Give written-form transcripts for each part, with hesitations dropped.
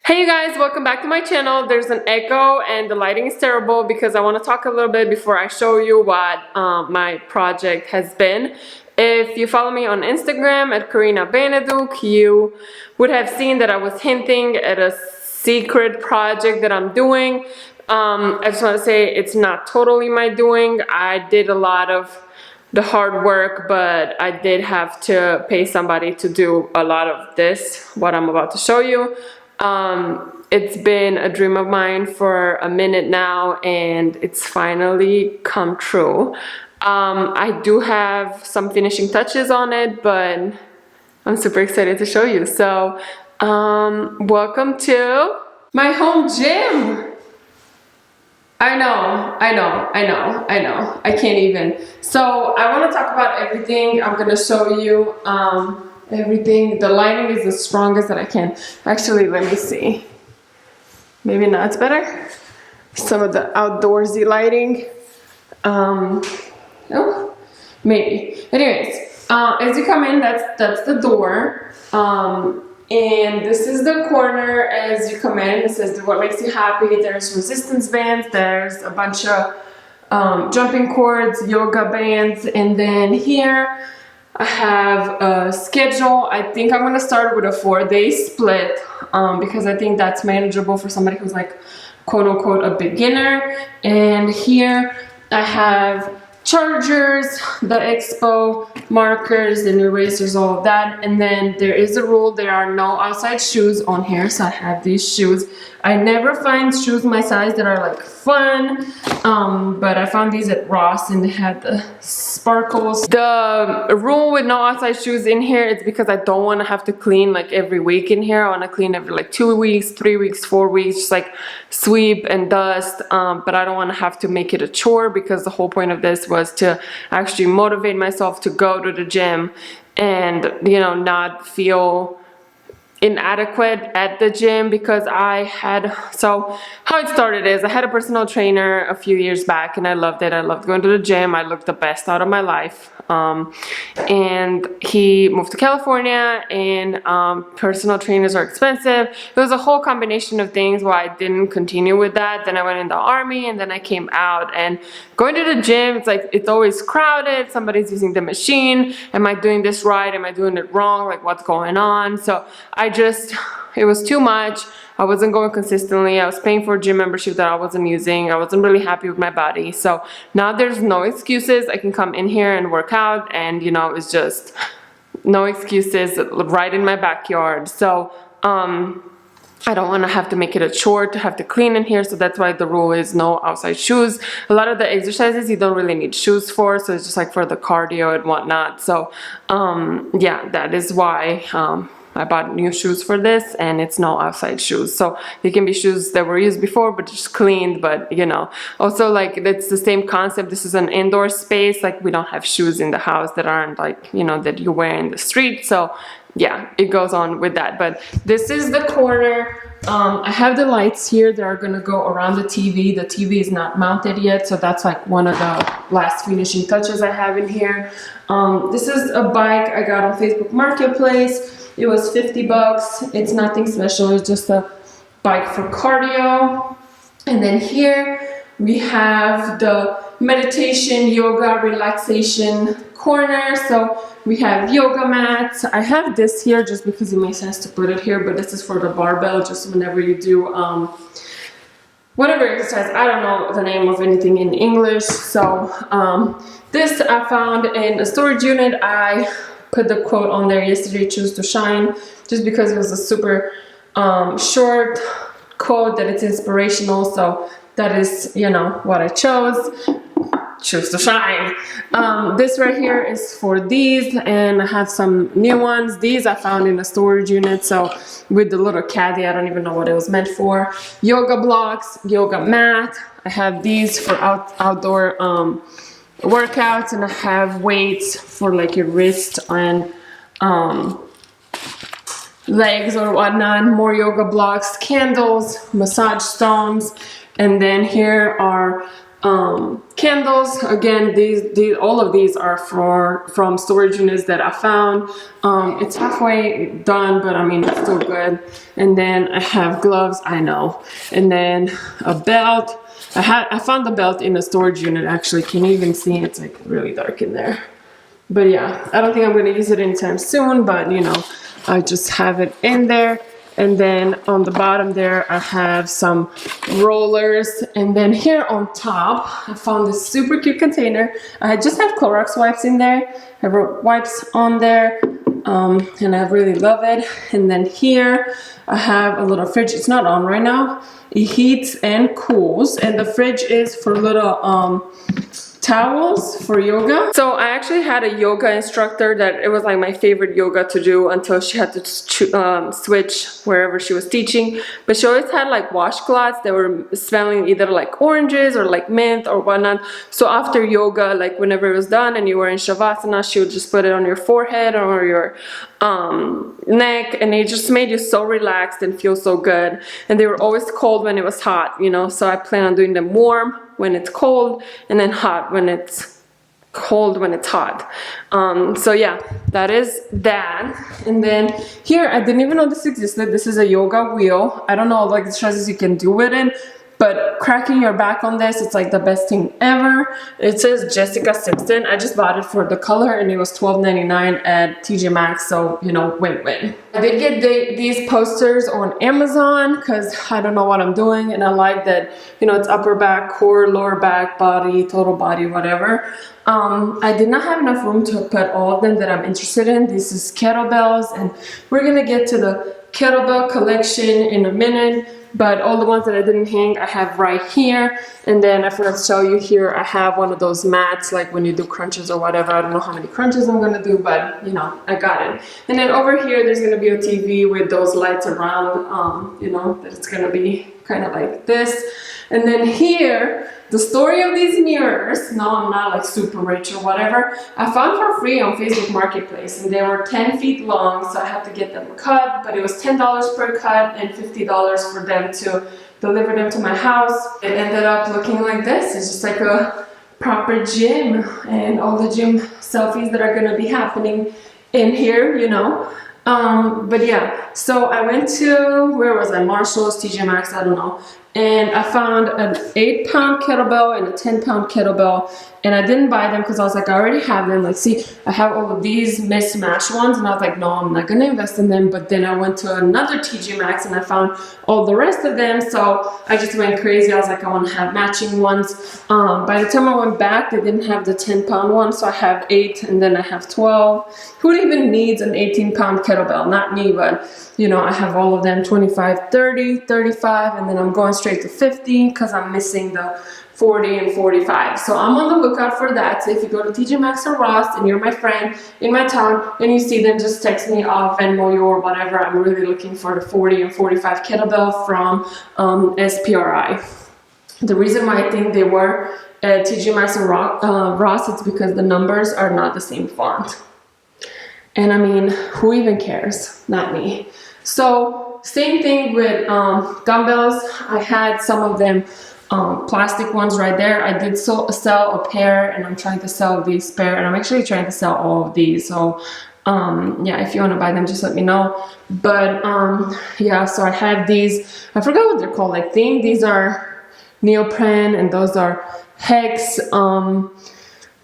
Hey you guys, welcome back to my channel. There's an echo and the lighting is terrible because I want to talk a little bit before I show you what my project has been. If you follow me on Instagram at Karina Beneduk, you would have seen that I was hinting at a secret project that I'm doing. I just want to say it's not totally my doing. I did a lot of the hard work, but I did have to pay somebody to do a lot of this, what I'm about to show you. It's been a dream of mine for a minute now and it's finally come true. I do have some finishing touches on it, but I'm super excited to show you. So, welcome to my home gym. I know. I can't even. So I want to talk about everything. I'm going to show you, everything. The lighting is the strongest that I can. Actually, let me see. Maybe now it's better. Some of the outdoorsy lighting. Oh, maybe. Anyways, as you come in, that's the door. And this is the corner as you come in. This is what makes you happy. There's resistance bands. There's a bunch of jumping cords, yoga bands, and then here I have a schedule. I think I'm gonna start with a 4-day split because I think that's manageable for somebody who's like quote unquote a beginner. And here I have chargers, the expo markers and erasers, all of that. And then there is a rule, there are no outside shoes on here, so I have these shoes. I never find shoes my size that are like fun, but I found these at Ross and they had the sparkles. The rule with no outside shoes in here is because I don't want to have to clean like every week in here. I want to clean every like 2 weeks, 3 weeks, 4 weeks, just like sweep and dust, but I don't want to have to make it a chore because the whole point of this was to actually motivate myself to go to the gym and, you know, not feel inadequate at the gym because so how it started is I had a personal trainer a few years back and I loved it. I loved going to the gym. I looked the best out of my life. And he moved to California and personal trainers are expensive. It was a whole combination of things why I didn't continue with that. Then I went in the army and then I came out, and going to the gym, it's like it's always crowded. Somebody's using the machine. Am I doing this right? Am I doing it wrong? Like, what's going on? So it was too much. I wasn't going consistently. I was paying for a gym membership that I wasn't using. I wasn't really happy with my body. So now there's no excuses. I can come in here and work out and, you know, it's just no excuses right in my backyard. So, I don't want to have to make it a chore to have to clean in here, so that's why the rule is no outside shoes. A lot of the exercises you don't really need shoes for, so it's just like for the cardio and whatnot. So yeah, that is why I bought new shoes for this, and it's no outside shoes. So they can be shoes that were used before but just cleaned, but you know, also like it's the same concept. This is an indoor space, like we don't have shoes in the house that aren't like, you know, that you wear in the street. So yeah, it goes on with that. But this is the corner. I have the lights here that are gonna go around the TV. The TV is not mounted yet, so that's like one of the last finishing touches I have in here. This is a bike I got on Facebook Marketplace. It was 50 bucks. It's nothing special. It's just a bike for cardio. And then here we have the meditation, yoga, relaxation corner. So we have yoga mats. I have this here just because it makes sense to put it here, but this is for the barbell, just whenever you do whatever exercise. I don't know the name of anything in English. So this I found in a storage unit. I put the quote on there yesterday, choose to shine, just because it was a super short quote that it's inspirational. So that is, you know, what I chose. Choose to shine. This right here is for these, and I have some new ones. These I found in a storage unit, so with the little caddy, I don't even know what it was meant for. Yoga blocks, yoga mat. I have these for outdoor workouts, and I have weights for like your wrist and legs or whatnot. More yoga blocks, candles, massage stones, and then here are candles. Again, these all of these are from storage units that I found. It's halfway done, but I mean it's still good. And then I have gloves, I know, and then a belt. I found the belt in a storage unit actually. Can you even see? It's like really dark in there. But yeah, I don't think I'm gonna use it anytime soon, but you know, I just have it in there. And then on the bottom there, I have some rollers. And then here on top, I found this super cute container. I just have Clorox wipes in there. I wrote wipes on there, and I really love it. And then here, I have a little fridge. It's not on right now. It heats and cools. And the fridge is for little towels for yoga. So I actually had a yoga instructor that it was like my favorite yoga to do until she had to switch wherever she was teaching. But she always had like washcloths that were smelling either like oranges or like mint or whatnot. So after yoga, like whenever it was done and you were in Shavasana, she would just put it on your forehead or your neck, and it just made you so relaxed and feel so good. And they were always cold when it was hot, you know, so I plan on doing them warm when it's cold and then hot when it's cold when it's hot. So yeah, that is that. And then here, I didn't even know this existed. This is a yoga wheel. I don't know like the exercises you can do with it, but cracking your back on this, it's like the best thing ever. It says Jessica Simpson. I just bought it for the color and it was $12.99 at TJ Maxx, so you know, win-win. I did get these posters on Amazon because I don't know what I'm doing, and I like that, you know, it's upper back, core, lower back, body, total body, whatever. I did not have enough room to put all of them that I'm interested in. This is kettlebells, and we're gonna get to the kettlebell collection in a minute. But all the ones that I didn't hang, I have right here. And then I forgot to show you here, I have one of those mats, like when you do crunches or whatever. I don't know how many crunches I'm gonna do, but you know, I got it. And then over here, there's gonna be a TV with those lights around, you know, that it's gonna be kind of like this. And then here, the story of these mirrors, no, I'm not like super rich or whatever, I found for free on Facebook Marketplace, and they were 10 feet long, so I had to get them cut, but it was $10 per cut and $50 for them to deliver them to my house. It ended up looking like this. It's just like a proper gym, and all the gym selfies that are gonna be happening in here, you know. But yeah, so I went to, where was I? Marshall's, TJ Maxx, I don't know. And I found an 8-pound kettlebell and a 10-pound kettlebell. And I didn't buy them because I was like, I already have them. Like, see, I have all of these mismatched ones. And I was like, no, I'm not going to invest in them. But then I went to another TJ Maxx and I found all the rest of them. So I just went crazy. I was like, I want to have matching ones. By the time I went back, they didn't have the 10-pound one. So I have 8 and then I have 12. Who even needs an 18-pound kettlebell? Not me, but you know, I have all of them, 25, 30, 35, and then I'm going straight to 50 because I'm missing the 40 and 45. So I'm on the lookout for that. So if you go to TJ Maxx or Ross and you're my friend in my town and you see them, just text me off Venmo you or whatever. I'm really looking for the 40 and 45 kettlebell from SPRI. The reason why I think they were at TJ Maxx and Ross, it's because the numbers are not the same font. And I mean, who even cares? Not me. So same thing with dumbbells. I had some of them plastic ones right there. I did sell a pair, and I'm trying to sell these pair, and I'm actually trying to sell all of these. So yeah, if you want to buy them, just let me know. But yeah, so I have these, I forgot what they're called. I think these are neoprene and those are hex.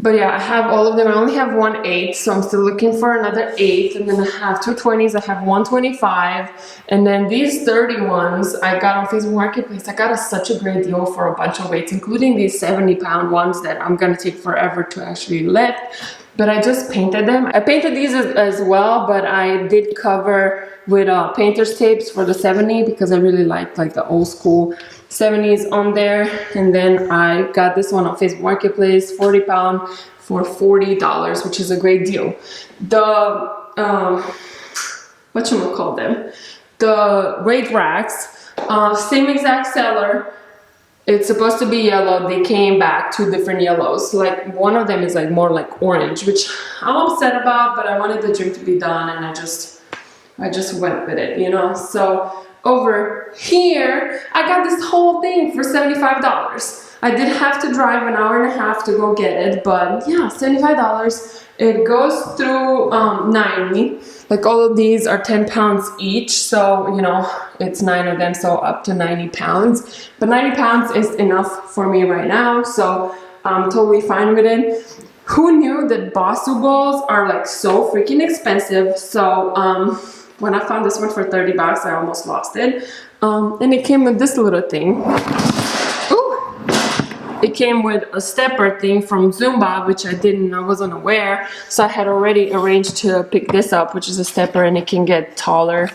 But yeah, I have all of them. I only have 1 8, so I'm still looking for another 8. And then I have 2 20s. I have 1 25. And then these 30 ones I got on Facebook Marketplace. I got such a great deal for a bunch of weights, including these 70-pound ones that I'm going to take forever to actually lift. But I just painted them. I painted these as well, but I did cover with painter's tapes for the 70 because I really like the old school 70s on there. And then I got this one on Facebook Marketplace, 40-pound for $40, which is a great deal. The whatchamacallit them? The weight racks, same exact seller. It's supposed to be yellow. They came back 2 different yellows. Like one of them is like more like orange, which I'm upset about, but I wanted the gym to be done and I just went with it, you know. So over here, I got this whole thing for $75. I did have to drive an hour and a half to go get it, but yeah, $75. It goes through 90. Like all of these are 10 pounds each, so you know it's 9 of them, so up to 90 pounds. But 90 pounds is enough for me right now, so I'm totally fine with it. Who knew that Bosu balls are like so freaking expensive? So when I found this one for 30 bucks, I almost lost it. And it came with this little thing. It came with a stepper thing from Zumba, which I wasn't aware. So I had already arranged to pick this up, which is a stepper, and it can get taller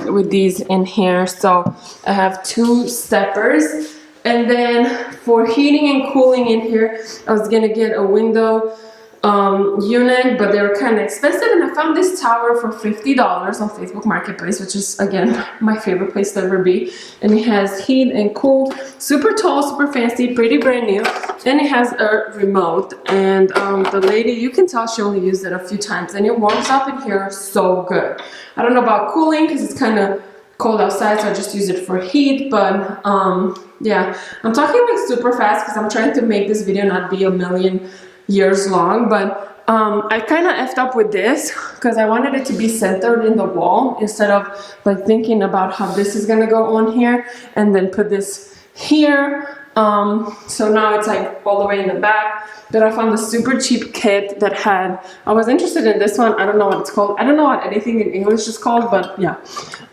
with these in here. So I have 2 steppers. And then for heating and cooling in here, I was gonna get a window unit, but they were kind of expensive, and I found this tower for $50 on Facebook Marketplace, which is again my favorite place to ever be. And it has heat and cool, super tall, super fancy, pretty brand new, and it has a remote. And the lady, you can tell she only used it a few times, and it warms up in here so good. I don't know about cooling because it's kind of cold outside, so I just use it for heat. But yeah, I'm talking like super fast because I'm trying to make this video not be a million years long, but I kind of effed up with this because I wanted it to be centered in the wall instead of like thinking about how this is gonna go on here and then put this here. So now it's like all the way in the back. But I found a super cheap kit that had, I was interested in this one. I don't know what it's called. I don't know what anything in English is called, but yeah.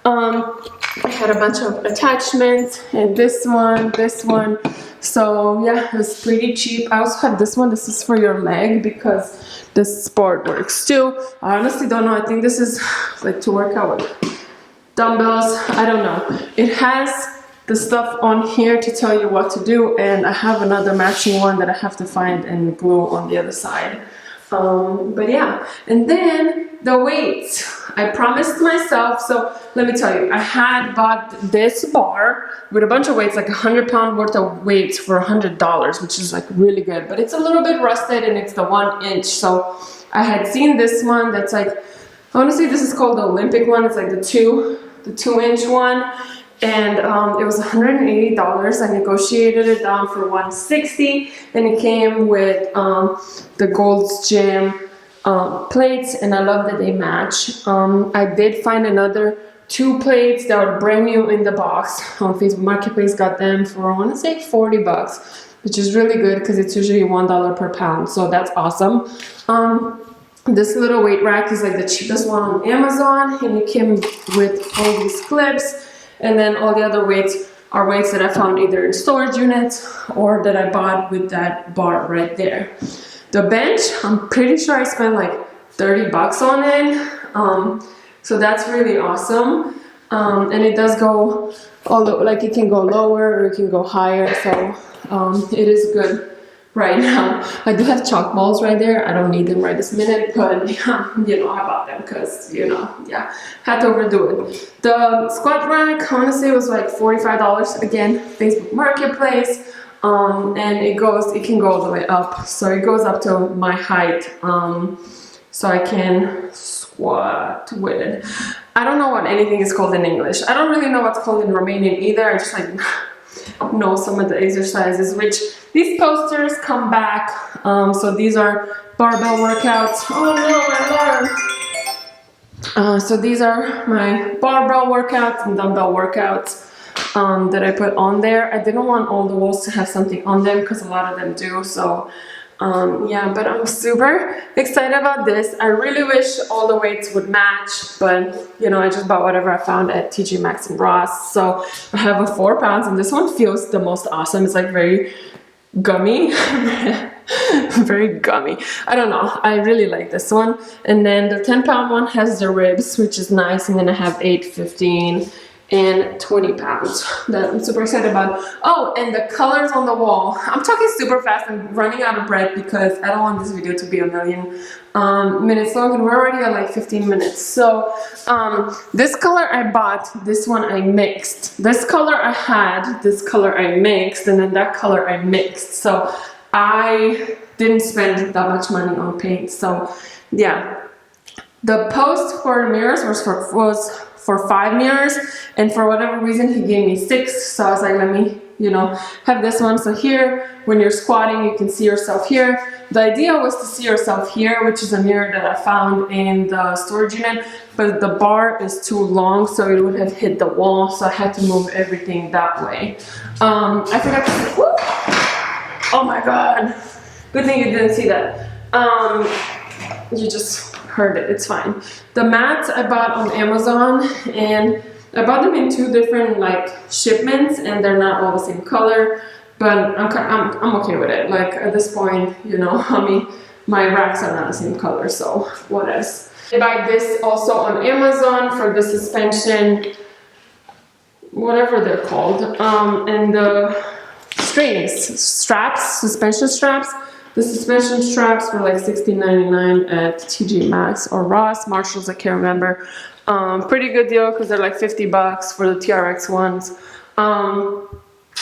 I had a bunch of attachments, and this one. So yeah, it was pretty cheap. I also had this one. This is for your leg because this sport works too. I honestly don't know. I think this is like to work out with dumbbells. I don't know. It has the stuff on here to tell you what to do, and I have another matching one that I have to find and glue on the other side. But yeah, and then the weights. I promised myself, so let me tell you, I had bought this bar with a bunch of weights, like 100-pound worth of weights for $100, which is like really good, but it's a little bit rusted and it's the 1 inch. So I had seen this one that's like, honestly, this is called the Olympic one. It's like the 2-inch one. And it was $180. I negotiated it down for $160, and it came with the Gold's Gym plates, and I love that they match. I did find another 2 plates that were brand new in the box on Facebook Marketplace. Got them for, I want to say, 40 bucks, which is really good because it's usually $1 per pound, so that's awesome. This little weight rack is like the cheapest one on Amazon, and it came with all these clips. And then all the other weights are weights that I found either in storage units or that I bought with that bar right there. The bench, I'm pretty sure I spent like 30 bucks on it. So that's really awesome. And it does go, like it can go lower or it can go higher. So it is good right now. I do have chalk balls right there. I don't need them right this minute, but you know, I bought them because, you know, yeah, had to overdo it. The squat rack, honestly, was like $45. Again, Facebook Marketplace. And it can go all the way up. So it goes up to my height. So I can squat with it. I don't know what anything is called in English. I don't really know what's called in Romanian either. I just like know some of the exercises, which these posters come back. So these are barbell workouts. Oh no, my alarm. So these are my barbell workouts and dumbbell workouts that I put on there. I didn't want all the walls to have something on them because a lot of them do. So yeah, but I'm super excited about this. I really wish all the weights would match, but you know, I just bought whatever I found at TJ Maxx and Ross. So I have a 4 pounds, and this one feels the most awesome. It's like very gummy. Very gummy. I don't know. I really like this one. And then the 10-pound one has the ribs, which is nice. And then I have 8, 15, and 20 pounds that I'm super excited about. Oh, and the colors on the wall. I'm talking super fast. I'm running out of breath because I don't want this video to be a million minutes long, and we're already at like 15 minutes. So this color I bought, this one I mixed. This color I had, this color I mixed, and then that color I mixed. So I didn't spend that much money on paint. So yeah, the post for the mirrors was for 5 mirrors, and for whatever reason he gave me 6, so I was like, let me, you know, have this one. So here, when you're squatting, you can see yourself here. The idea was to see yourself here, which is a mirror that I found in the storage unit, but the bar is too long, so it would have hit the wall, so I had to move everything that way. I forgot to, whoop, oh my god, good thing you didn't see that. You just heard it, it's fine. The mats I bought on Amazon, and I bought them in 2 different like shipments, and they're not all the same color, but I'm okay with it. Like at this point, you know, I mean, my racks are not the same color, so what else? I buy this also on Amazon for the suspension, whatever they're called, and the straps, suspension straps. The suspension straps were like $16.99 at TJ Maxx or Ross, Marshalls, I can't remember. Pretty good deal because they're like $50 for the TRX ones.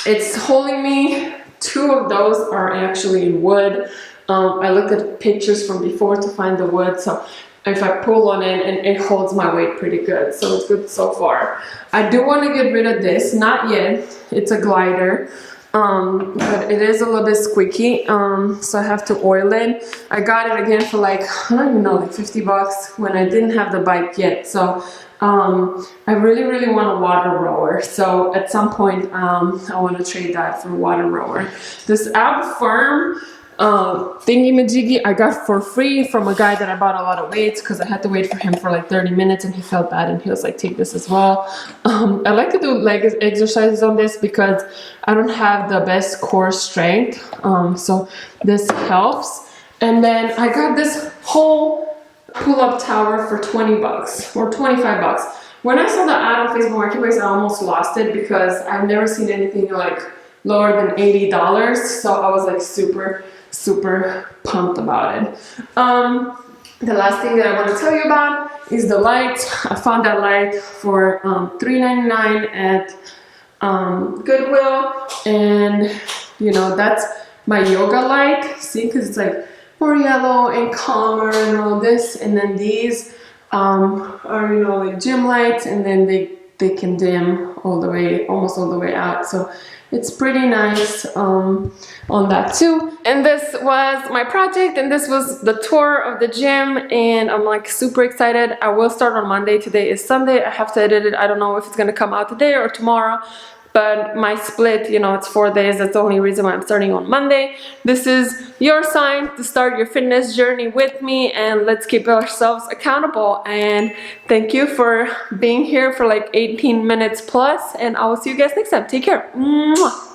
It's holding me. 2 of those are actually in wood. I looked at pictures from before to find the wood, so if I pull on it, and it holds my weight pretty good, so it's good so far. I do want to get rid of this, not yet. It's a glider, but it is a little bit squeaky, so I have to oil it. I got it again for like, I don't even know, like $50 when I didn't have the bike yet. So I really want a water rower, so at some point I want to trade that for a water rower. This Ab Firm thingy-majiggy I got for free from a guy that I bought a lot of weights, because I had to wait for him for like 30 minutes and he felt bad and he was like, take this as well. I like to do leg exercises on this because I don't have the best core strength, so this helps. And then I got this whole pull-up tower for $20 or $25. When I saw the ad on Facebook Marketplace, I almost lost it because I've never seen anything like lower than $80, so I was like super pumped about it. The last thing that I want to tell you about is the light. I found that light for $3.99 at Goodwill, and you know, that's my yoga light. See, because it's like more yellow and calmer and all this, and then these are, you know, like gym lights, and then they can dim all the way, almost all the way out, so it's pretty nice on that too. And this was my project, and this was the tour of the gym, and I'm like super excited. I will start on Monday. Today is Sunday. I have to edit it. I don't know if it's gonna come out today or tomorrow, but my split, you know, it's 4 days. That's the only reason why I'm starting on Monday. This is your sign to start your fitness journey with me, and let's keep ourselves accountable. And thank you for being here for like 18 minutes plus, and I will see you guys next time. Take care. Mwah.